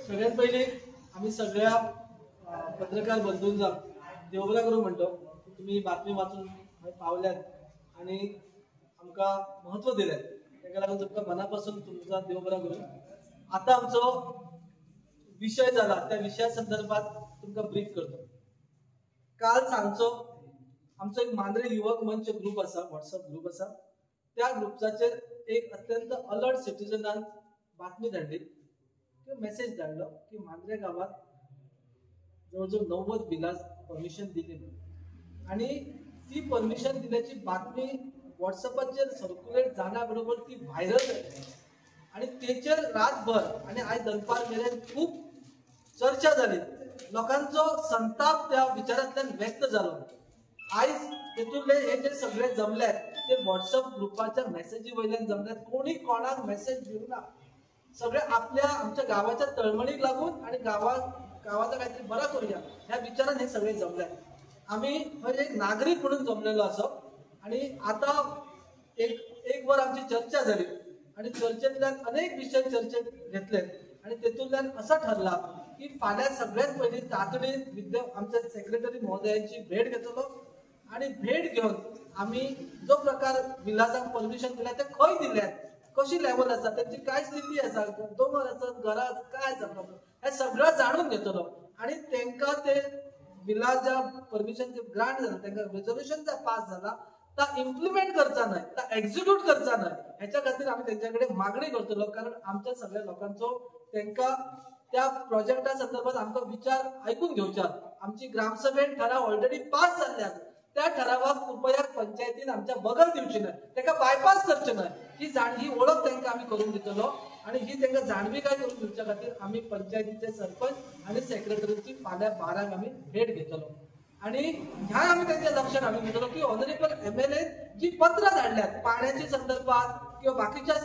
सगळ्यात पहिले आम्ही सगळ्या पत्रकार बंधूंना देवबरा करू म्हणतो. तुम्ही बातमी वाचून पावल्यात आणि आमका महत्व दिल्यात, त्याका लागून तुमका मनापासून तुमचा देवबरा करू. आता आमचो विषय झाला, त्या विषया संदर्भात तुमका ब्रीफ करतो. काल सांजचो आमचो एक मांद्रे युवक मंच ग्रुप असा, व्हॉट्सअप ग्रुप असा. त्या ग्रुपचाचेर एक अत्यंत अलर्ट सिटीजनान बातमी धाडली, मेसेज धाडलो की मांद्रे गावात जवळजवळ 90 विलास परमिशन दिली आणि ती परमिशन दिल्याची बातमी व्हॉट्सअपाचेर सर्क्युलेट जाण्याबरोबर ती व्हायरल जाली आणि तेचेर रातभर आणि आयज दनपार मेरेन खूप चर्चा जाली. लोकांचो संताप त्या विचारांतल्यान व्यक्त जालो. आयज तेतूंतले हे जे सगळे जमल्यात ते व्हॉट्सअप ग्रुपाच्या मेसेजी वयल्यान जमल्यात. कोणी कोणाक मेसेज दिवना, सगळे आपल्या आमच्या गावाच्या तळमळीक लागून आणि गावाचा काहीतरी बरा करूया ह्या विचारान हे सगळे जमल्यात. आम्ही एक नागरिक म्हणून जमलेलो असो आणि आता एक वर आमची चर्चा झाली आणि चर्चेतल्यान अनेक विषय चर्चेत घेतले आणि तेतूंतल्यान असं ठरला की फाल्यां सगळ्यात पयलीं तातडीन आमच्या सेक्रेटरी महोदयांची भेट घेतलो आणि भेट घेऊन आम्ही जो प्रकार विलासाक परमिशन दिल्या ते खंय दिल्यात, कशी लेवल आसा, त्यांची काय स्थिती आसा, दोंगर आसत, घरां काय आसा प्रॉब्लेम, हे सगळं जाणून घेतलो आणि तांकां ते विलास ज्या परमिशन ग्रांट झाला, तांकां रेझोल्युशन पास झाला, ता इम्प्लिमेंट करचा न्हय, ता एक्झिक्यूट करचा न्हय, ह्याच्या खातीर आम्ही त्यांच्याकडे मागणी करतलो. कारण आमच्या सगळ्या लोकांचो तांकां त्या प्रोजेक्टा संदर्भात आमकां विचार ऐकून घेवच्यात. आमची ग्रामसभेत ठराव ऑलरेडी पास जाल्ल्यात, त्या ठरावाक कृपया पंचायतीन आमच्या बगल दिवची न्हय, ताका बायपास करचे न्हय. ही ओळख तांकां आम्ही करून दितलो आणि ही तांकां जाणविकाय करून दिवच्या खातीर आम्ही पंचायतीचे सरपंच आणि सेक्रेटरीची फाल्यां 12 आम्ही भेट घेतलो आणि ह्या आम्ही त्यांच्या लक्षात हाडून घेतलो की ऑनरेबल MLA जी पत्र धाडल्यात पाण्याच्या संदर्भात किंवा बाकीच्या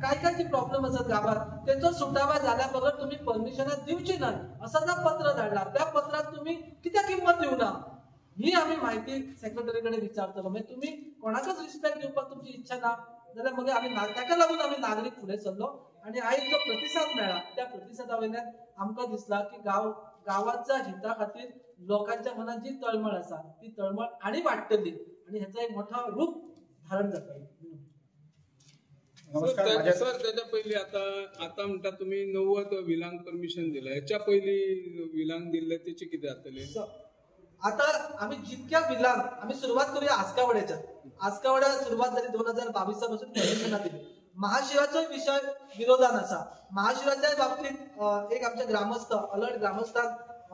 काय जी प्रॉब्लेम असतात गावात त्याचो सुटावा झाल्या बगर तुम्ही परमिशन दिवची नाही असं जर पत्र धाडला, त्या पत्रात तुम्ही किती किंमत दिवना ही आम्ही माहिती सेक्रेटरीकडे विचारतलो. म्हणजे तुम्ही कोणाकच रिस्पेक्ट दिवपाक तुमची इच्छा ना जाल्यार मग आम्ही ताका लागून आम्ही नागरिक फुडें सरलो आणि आयज जो प्रतिसाद मेळ्ळा त्या प्रतिसादा वयल्यान आमकां दिसला की गावाच्या हिता खातीर लोकांच्या मनात जी तळमळ आसा ती तळमळ आणि वाडटली आणि ह्याचा एक मोठा रूप धारण जातलो. सर त्याच्या पयली आता म्हणटा तुम्ही 90 विलांक परमिशन दिला, ह्याच्या पयली विलांक दिल्ले त्याचे किती जातले? आता आम्ही जितक्या विलांक आम्ही सुरुवात करूया आस्कावड्या सुरुवात झाली 2022 पासून परमिशनां दिली. महाशिवराचो विषय विरोधान आसा. महाशिवराच्या बाबतीत एक आमच्या ग्रामस्थ अलर्ट ग्रामस्थान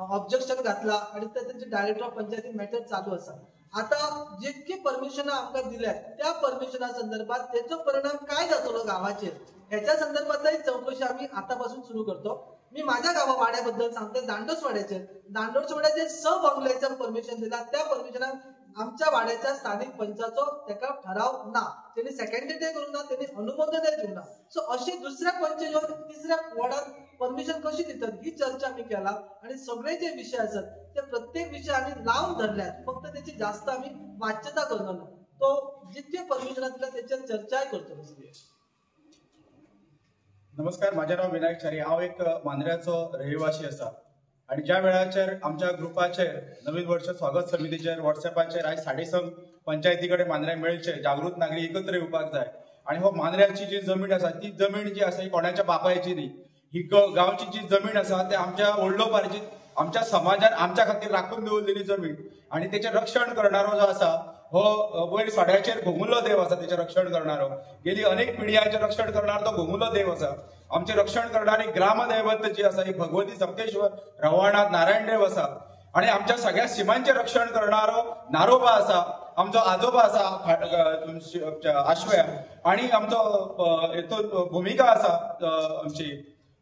ऑब्जेक्शन घातला आणि त्यांचे डायरेक्टर ऑफ पंचायती मॅटर चालू आसा. आता जितकी परमिशनां आमकां दिल्यात त्या परमिशना संदर्भात त्याचो परिणाम काय जातलो गावाचेर ह्याच्या संदर्भातही चौकशी आम्ही आतापासून सुरू करतो. मी माझ्या गावा वाड्याबद्दल सांगते. दांडोसवाड्याचे 6 बंगल्याचं परमिशन दिला, त्या परमिशनात आमच्या वाड्याच्या स्थानिक पंचाचो त्याका ठराव ना, त्यांनी सेकंडरी करू ना, त्यांनी अनुमोदन देऊ ना. सो अशी दुसऱ्या पंच येऊन तिसऱ्या वॉर्डात परमिशन कशी दितात ही चर्चा आम्ही केला आणि सगळे जे विषय असतात ते प्रत्येक विषय आम्ही लावून धरल्यात, फक्त त्याची जास्त आम्ही वाच्यता करणार ना. तो जितके परमिशन दिला त्याच्यावर चर्चा करतो. नमस्कार, माझे नाव विनायक चारी. हांव एक मांद्र्याचो रहिवासी असा आणि ज्या वेळाचेर आमच्या ग्रुपाचेर नवीन वर्ष स्वागत समितीचेर व्हॉट्सएपाचेर आयज 6:30 पंचायती कडेन मांद्रे मेळचे जागृत नागरी एकत्र येवपाक जाय आणि हो मांद्र्याची जी जमीन आसा ती जमीन जी आसा ही कोणाच्या बापायची न्ही. ही गांवची जी जमीन आसा ते आमच्या वडलोपार्जीत आमच्या समाजान आमच्या खातीर राखून दवरलेली जमीन आणि तेचें रक्षण करणारो जो आसा हो वयर सोड्याचेर घोमुलो देव आसा. तेचें रक्षण करणारो गेली अनेक पिढयांचें रक्षण करणारो तो घोमुलो देव आसा. आमचे रक्षण करणारी ग्रामदैवत जी आसा ही भगवती सप्तेश्वर रवानाथ नारायण देव आसा आणि आमच्या सगळ्या सीमांचे रक्षण करणारो नारोबा आसा, आमचो आजोबा आसा आश्व्या आणि आमचो भूमिका आसा आमची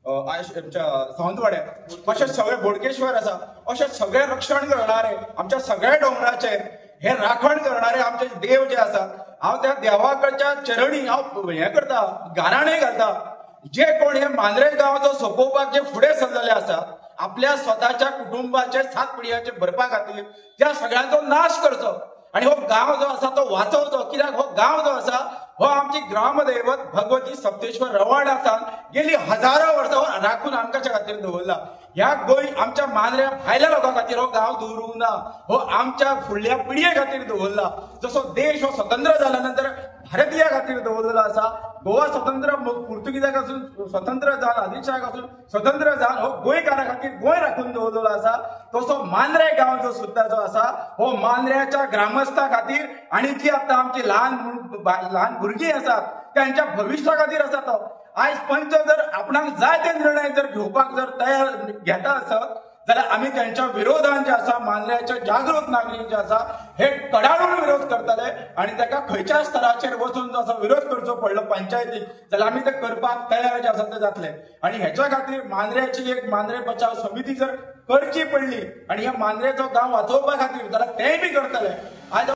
आमच्या सावंतवाड्या, अशे सगळे बोडकेश्वर आसा. अशे सगळे रक्षण करणारे आमच्या सगळ्या डोंगराचेर हे राखण करणारे आमचे देव जे आसा हांव त्या देवाकडच्या चरणी हांव हे करता, गाराणे घालता. जे कोण हे मांद्रे गांवाचो सोंपोवपाक जे फुडें सरलेले आसा आपल्या स्वताच्या कुटुंबाचे 7 पिढयांचे भरपा खातीर त्या सगळ्यांचो नाश करचो आणि हो गांव जो आसा तो वाचवचो. कित्याक हो गांव जो आसा हो आमची ग्रामदैवत भगवती सप्तेश्वर रवाड आसा गेली हजारो वर्सां राखून आमच्या खातीर दवरला. ह्या गोंय आमच्या मांद्र्या भायल्या लोकां खातीर हो गांव दवरूंक ना, हो आमच्या फुडल्या पिळये खातीर दवरला. जसो देश हो स्वतंत्र जाल्या नंतर भारतीया खातीर दवरलेलो आसा. गोवा स्वतंत्र पुर्तुगीजाक पासून स्वतंत्र जावन आदिलशाहा पासून स्वतंत्र जावन हो गोंयकारां खातीर गोंय राखून दवरलेलो आसा. तसो मांद्रे गांव जो सुद्दां जो आसा हो मांद्र्याच्या ग्रामस्थां खातीर आनी जी आतां आमची ल्हान भुरगीं आसात त्यांच्या भविश्या खातीर आसा तो. आयज पंच जर आपणाक जाय ते निर्णय जर घेवपाक जर तयार घेता आसत जाल्यार आमी त्यांच्या विरोधान जे आसा मांद्र्याचे जागृत नागरीक जे आसा हे कडाडून विरोध करतले आणि ताका खंयच्या स्तराचेर वचून जो आसा विरोध करचो पडलो पंचायतीक जाल्यार आमी ते करपाक तयार जे आसा ते जातले. आणि हेच्या खातीर मांद्र्याची एक मांद्रे बचाव समिती जर करची पडली आणि ह्या मांद्रेचो गांव वाचोवपा खातीर जाल्यार तेंय बी करतले. आज